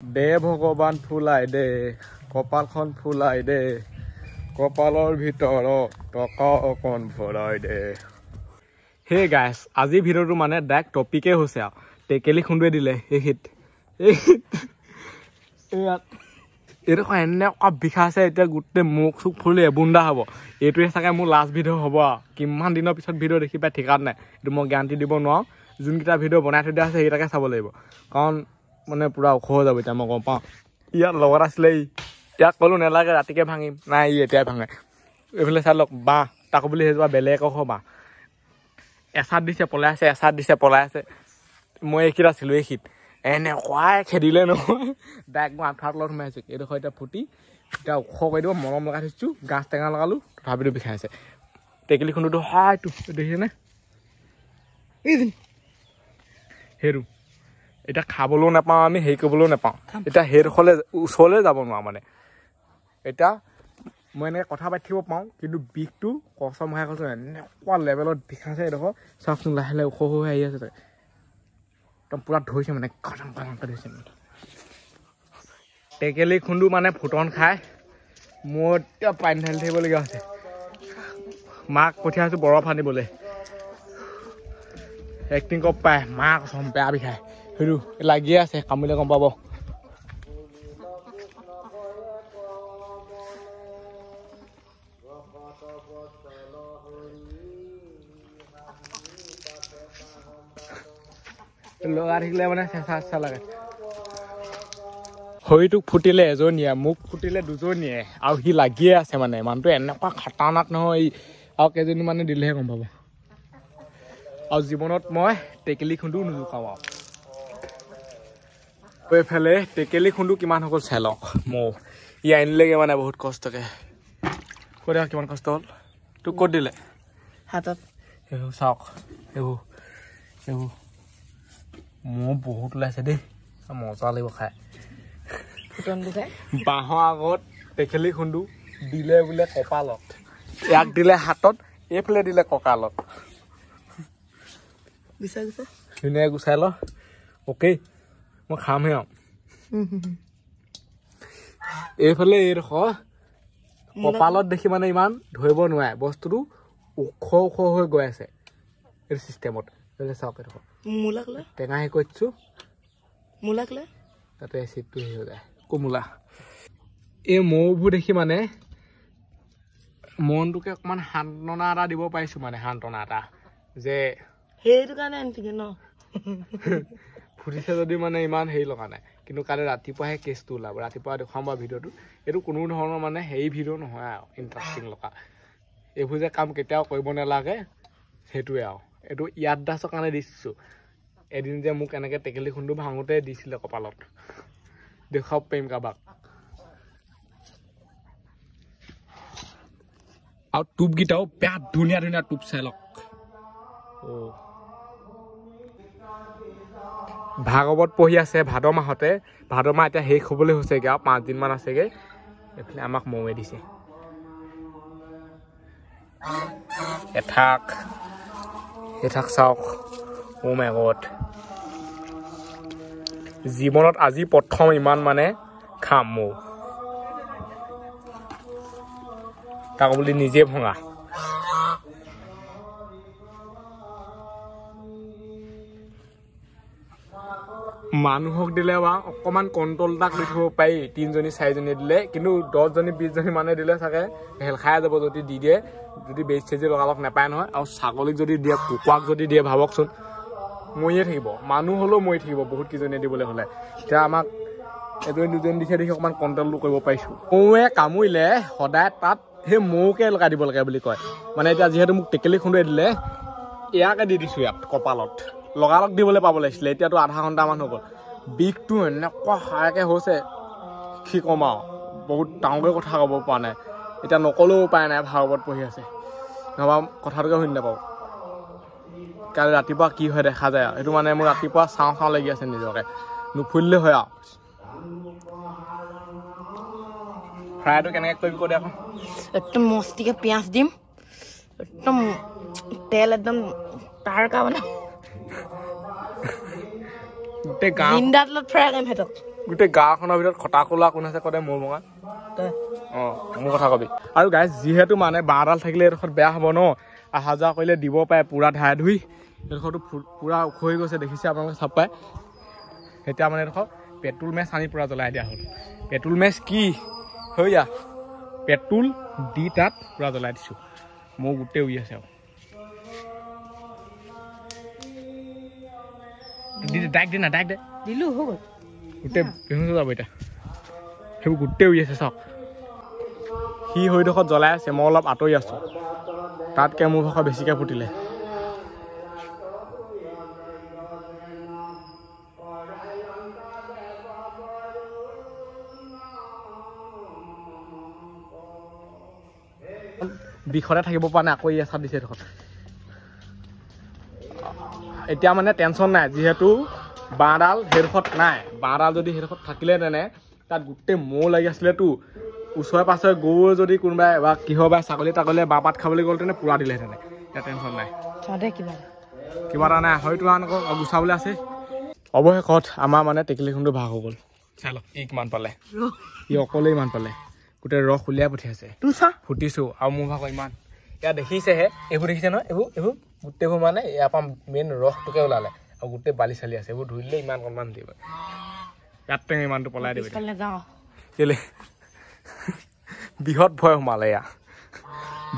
দে ভগৱান ফুলাই দে কপালখন ফুলাই দে কপালৰ ভিতৰত টকা অকণ ভৰাই দে হে গাইছ আজি ভিডিঅ'টো মানে ডাইৰেক্ট টপিকে হৈছে আৰু টেকেলি খুন্দুৱে দিলে এইটো এনেকুৱা বিষাইছে এতিয়া গোটেই মুখ চুখ ফুলি এবুন্দা হ'ব এইটোৱে চাগে মোৰ লাষ্ট ভিডিঅ' হ'ব আৰু কিমান দিনৰ পিছত ভিডিঅ' দেখি পাই ঠিকাত নাই এইটো মই গেৰাণ্টি দিব নোৱাৰোঁ যোনকেইটা ভিডিঅ' বনাই থৈ দিয়া আছে সেইকেইটাকে চাব লাগিব কাৰণ মানে পুৰা ওখ হৈ যাব এতিয়া মই গম পাওঁ ইয়াত লগত আছিলে ইয়াক ক'লো নেলাগে ৰাতিকে ভাঙিম নাই ই এতিয়াই ভাঙে এইফালে চাই লওক বাঁহ তাকো বুলি সেইজোপা বেলেগ আকৌ বাঁহ এচাত দিছে পলাই আছে এচাত দিছে পলাই আছে মই এইখিত আছিলোঁ এইখিত এনেকুৱাই খেদিলে নহয় ডাইৰেক্ট মই আঠুৱাত লগত সোমাইছোঁ এইডোখৰ এতিয়া ফুটি এতিয়া ওখ কৰি দিব মলম লগাই থৈছোঁ গাছ টেঙা লগালোঁ তথাপিতো বিষাইছে টেকেলি খুন্দুটো হয়তো দেখিছেনে সেইটো এতিয়া খাবলৈও নাপাওঁ আমি হেৰি কৰিবলৈও নাপাওঁ এতিয়া সেইডোখৰলৈ ওচৰলৈ যাব নোৱাৰোঁ মানে এতিয়া মই এনেকৈ কথা পাতি থাকিব পাওঁ কিন্তু বিষটো কচম খাই কৈছোঁ এনেকুৱা লেভেলত বিষাইছে এইডোখৰ চাওকচোন লাহে লাহে ওখ হৈ আহি আছে একদম পূৰা ধৰিছে মানে খটম খটমকৈ ধৰিছে টেকেলি খুন্দু মানে ফুটন খাই মোৰ এতিয়া পানী ঢালি থাকিবলগীয়া হৈছে মাক পঠিয়াইছোঁ বৰফ আনিবলৈ এক্টিং কপ পায় মাক কচম বেয়া বিষায় সেইটো লাগিয়ে আছে কামুৰিলে গম পাব লগা থাকিলে মানে চেঁচা চেঁচা লাগে শৰীৰটোক ফুটিলে এজনীয়ে মোক ফুটিলে দুজনীয়ে আৰু সি লাগিয়ে আছে মানে মানুহটো এনেকুৱা খাটাৰনাক নহয় আৰু কেইজনী মানে দিলেহে গম পাব আৰু জীৱনত মই টেকেলি খুন্দু নোজোকাওঁ আৰু এইফালে টেকেলি খুন্দু কিমান হৈ গ'ল চাই লওক মৌ ই আনিলেগৈ মানে বহুত কষ্টকৈ কৈ দিয়া কিমান কষ্ট হ'ল তোক ক'ত দিলে হাতত সেইবোৰ চাওক এইবোৰ মোৰ বহুত ওলাইছে দেই মজা লাগিব খাই বাঁহৰ আগত টেকেলি খুন্দু দিলে বোলে কপালত ইয়াক দিলে হাতত এইফালে দিলে কঁকালত ধুনীয়াকৈ গুচাই ল অ'কে মই খামহে আৰু এইফালে এইডোখৰ কপালত দেখি মানে ইমান ধৰিব নোৱাৰে বস্তুটো ওখ ওখ হৈ গৈ আছে এইটো চিষ্টেমত চাওক এইডোখৰ টেঙা হেৰি কৰিছোঁ তাতে এচিডটো হেৰি হৈ যায় কোমোলা এই মৌবোৰ দেখি মানে মনটোকে অকণমান সান্তনা এটা দিব পাৰিছোঁ মানে সান্তনা এটা যে সেইটো কাৰণে ন ফুটিছে যদি মানে ইমান হেৰি লগা নাই কিন্তু কালি ৰাতিপুৱাহে কেছটো ওলাব ৰাতিপুৱা দেখুৱাম বাৰু ভিডিঅ'টো এইটো কোনো ধৰণৰ মানে হেৰি ভিডিঅ' নহয় আৰু ইণ্টাৰেষ্টিং লগা এইবোৰ যে কাম কেতিয়াও কৰিব নালাগে সেইটোৱে আৰু এইটো ইয়াদ দাসৰ কাৰণে দিছোঁ এদিন যে মোক এনেকৈ টেকেলি খুন্দু ভাঙোতে দিছিলে কপালত দেখুৱাব পাৰিম কাৰোবাক আৰু টোপকেইটাও বেয়া ধুনীয়া ধুনীয়া টোপ চাই লওক ভাগৱত পঢ়ি আছে ভাদ মাহতে ভাদ মাহ এতিয়া শেষ হ'বলৈ হৈছেগৈ আৰু 5 দিনমান আছেগৈ এইফালে আমাক মৌৱে দিছে এঠাক চাওক অ' মাই গড জীৱনত আজি প্ৰথম ইমান মানে খাম মৌ তাক বুলি নিজে ভঙা মানুহক দিলে বা অকণমান কণ্ট্ৰল এটা কৰি থ'ব পাৰি 3জনী 4জনী দিলে কিন্তু 10জনী 20জনী মানে দিলে চাগে হেল খাই যাব যদি দি দিয়ে যদি বেজ চেজি লগালগ নাপায় নহয় আৰু ছাগলীক যদি দিয়ে কুকুৰাক যদি দিয়ে ভাবকচোন মৰিয়ে থাকিব মানুহ হ'লেও মৰি থাকিব বহুত কেইজনীয়ে দিবলৈ হ'লে এতিয়া আমাক এজনী দুজনী দিছে দেখি অকণমান কণ্ট্ৰলটো কৰিব পাৰিছোঁ মৌৱে কামুৰিলে সদায় তাত সেই মৌকে লগাই দিব লাগে বুলি কয় মানে এতিয়া যিহেতু মোক টেকেলি খুন্দুৱাই দিলে ইয়াকে দি দিছোঁ ইয়াত কপালত লগালগ দিবলৈ পাব লাগিছিলে এতিয়াতো আধা ঘণ্টামান হৈ গ'ল বিষটো এনেকুৱা হাইকৈ হৈছে কি ক'ম আৰু বহুত ডাঙৰকৈ কথা ক'ব পৰা নাই এতিয়া নকলেও উপায় নাই ভাগৱত পঢ়ি আছে নহবা কথাটোকে শুনি নাপাওঁ কালি ৰাতিপুৱা কি হয় দেখা যায় আৰু সেইটো মানে মোৰ ৰাতিপুৱা চাওঁ লাগি আছে নিজকে নুফুলিলে হয় আৰু ফ্ৰাইটো কেনেকৈ কৰিম কৈ দিয়া আকৌ একদম মস্তিকে পিঁয়াজ দিম একদম তেল একদম তাৰকা মানে গোটেই গাঁও জিন্দাত ফ্ৰাই কৰিম সিহঁতক গোটেই গাঁওখনৰ ভিতৰত খটা কোলা কোন আছে কতে মোৰ ভঙা মোৰ কথা কবি আৰু গাইজ যিহেতু মানে বাঁহডাল থাকিলে এইডোখৰত বেয়া হ'ব ন অহা যোৱা কৰিলে দিব পাৰে পুৰা ধাই ধুই এইডোখৰটো পুৰা ওখ হৈ গৈছে দেখিছে আপোনালোকে চাপ পায় এতিয়া মানে এইডোখৰ পেট্ৰল মেচ আনি পুৰা জ্বলাই দিয়া হ'ল পেট্ৰল মেচ কি হৈয়া পেট্ৰল দি তাত পুৰা জ্বলাই দিছোঁ মোৰ গোটেই উৰি আছে আৰু ডাইক দে না ডাইক দে দিলো হৈ গ'ল গোটেই বেহুচ যাব এতিয়া সেইবোৰ গোটেই উৰি আছে চাওক সি হৈডোখৰত জ্বলাই আছে মই অলপ আঁতৰি আছোঁ তাতকৈ মোৰ ভাষা বেছিকৈ ফুটিলে বিষতে থাকিব পৰা নাই আকৌ ইয়াত চাপ দিছে এইডোখৰত এতিয়া মানে টেনশ্যন নাই যিহেতু বাঁহডাল সেইডোখৰত নাই বাঁহডাল যদি সেইডোখৰত থাকিলে তেনে তাত গোটেই মৌ লাগি আছিলেতো ওচৰে পাছৰে গৰু যদি কোনোবাই বা কিহৰ বা ছাগলী তাগলীয়ে বাঁহ পাত খাবলৈ গ'ল তেনে পুৰা দিলেহেঁতেনে এতিয়া টেনশ্যন নাই কিবা এটা নাই হয়তো আনকো গুচাবলৈ আছে অৱশেষত আমাৰ মানে টেকেলিখনটো ভাগ হৈ গ'ল চাই লওক ই কিমান পালে ই অকলে ইমান পালে গোটেই ৰস উলিয়াই পঠিয়াইছে ফুটিছোঁ আৰু মোৰ ভাগৰ ইমান ইয়াত দেখিছেহে এইবোৰ দেখিছে নহয় এইবোৰ গোটেইবোৰ মানে ইয়াৰ পৰা মেইন ৰসটোকে ওলালে আৰু গোটেই বালি চালি আছে এইবোৰ ধুই দিলে ইমান অকণমান দিব ইয়াত টেঙে ইমানটো পলাই দিব কেলে বৃহৎ ভয় সোমালে এয়া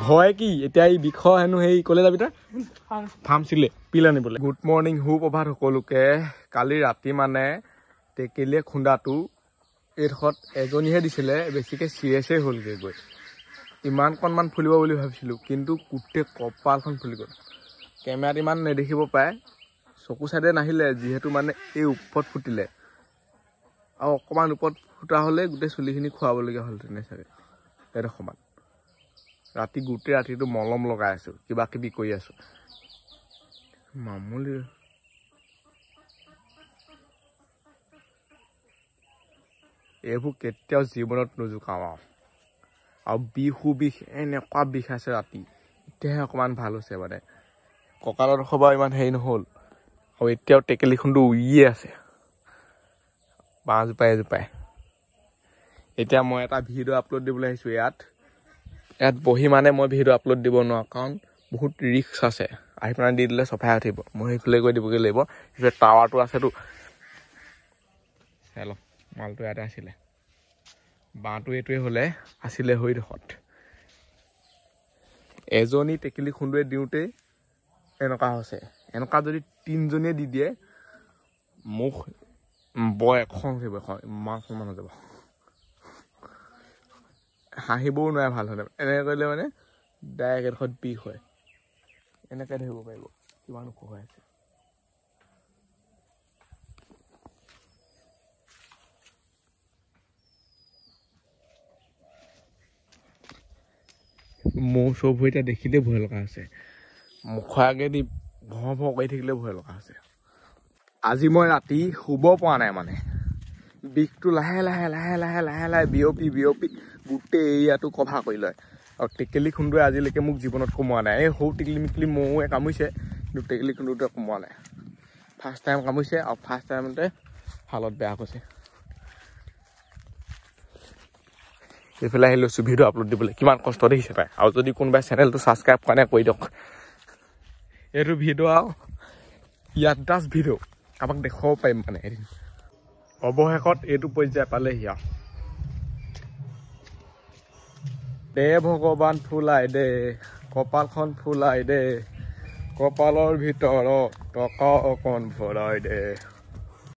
ভয় কি এতিয়া এই বিষ হেনো সেই ক'লে যাবি তই ফাৰ্মছিলে পিল আনিবলৈ গুড মৰ্ণিং সুপ্ৰভাত সকলোকে কালি ৰাতি মানে টেকেলিয়ে খুন্দাটো এইডোখৰত এজনীহে দিছিলে বেছিকৈ চিৰিয়াছেই হ'লগৈ গৈ ইমানকণমান ফুলিব বুলি ভাবিছিলোঁ কিন্তু গোটেই কপালখন ফুলি গ'ল কেমেৰাত ইমান নেদেখিব পাৰে চকু চাইডে নাহিলে যিহেতু মানে এই ওপৰত ফুটিলে আৰু অকণমান ওপৰত ফুটা হ'লে গোটেই চুলিখিনি খুৱাবলগীয়া হ'ল তেনে চাগে এডোখৰমান ৰাতি গোটেই ৰাতিটো মলম লগাই আছোঁ কিবা কিবি কৰি আছোঁ মামুলি এইবোৰ কেতিয়াও জীৱনত নোজোকাওঁ আৰু বিষ এনেকুৱা বিষ আছে ৰাতি এতিয়াহে অকণমান ভাল হৈছে মানে কঁকালৰ ডোখৰ ইমান হেৰি নহ'ল আৰু এতিয়াও টেকেলিখনটো উৰিয়ে আছে বাঁহ জোপাই এতিয়া মই এটা ভিডিঅ' আপলোড দিবলৈ আহিছোঁ ইয়াত বহি মানে মই ভিডিঅ' আপলোড দিব নোৱাৰোঁ কাৰণ বহুত ৰিস্ক আছে আহি পেলাই দি দিলে চফাই উঠিব মই সেইফালে গৈ দিবগৈ লাগিব সেইফালে টাৱাৰটো আছেতো হেল্ল' মালটো ইয়াতে আছিলে বাঁহটো এইটোৱে হ'লে আছিলে হৈডোখৰত এজনী টেকেলি খুন্দুৱে দিওঁতেই এনেকুৱা হৈছে এনেকুৱা যদি 3জনীয়ে দি দিয়ে মোক বৰ এখন উঠিব ইমান সমান হৈ যাব হাঁহিবও নোৱাৰে ভাল হ'লে এনেকৈ কৰিলে মানে ডাইৰেক্ট এডোখৰত বিষ হয় এনেকৈ ধৰিব পাৰিব কিমান ওখ হৈ আছে মৌ চব হৈ এতিয়া দেখিলেই ভয় লগা আছে মুখৰ আগেদি ভৰ কৰি থাকিলে ভয় লগা আছে আজি মই ৰাতি শুব পৰা নাই মানে বিষটো লাহে লাহে বিয়পি গোটেই এৰিয়াটো কভাৰ কৰি লয় আৰু টেকেলি খুন্দুৱে আজিলৈকে মোক জীৱনত কমোৱা নাই এই সৰু টেকেলি মিকেলি মৌৱে কামুৰিছে কিন্তু টেকেলি খুন্দুটোৱে কমোৱা নাই ফাৰ্ষ্ট টাইম কামুৰিছে আৰু ফাৰ্ষ্ট টাইমতে হালত বেয়া হৈছে এইফালে আহি লৈছোঁ ভিডিঅ' আপলোড দিবলৈ কিমান কষ্ট দেখিছে তাই আৰু যদি কোনোবাই চেনেলটো ছাবস্ক্ৰাইব কৰা নাই কৰি দিয়ক এইটো ভিডিঅ' আৰু ইয়াত দাস ভিডিঅ' কাৰোবাক দেখুৱাব পাৰিম মানে এদিন অৱশেষত এইটো পৰ্যায় পালেহি আৰু দে ভগৱান ফুলাই দে কপালখন ফুলাই দে কপালৰ ভিতৰত টকা অকণ ভৰাই দে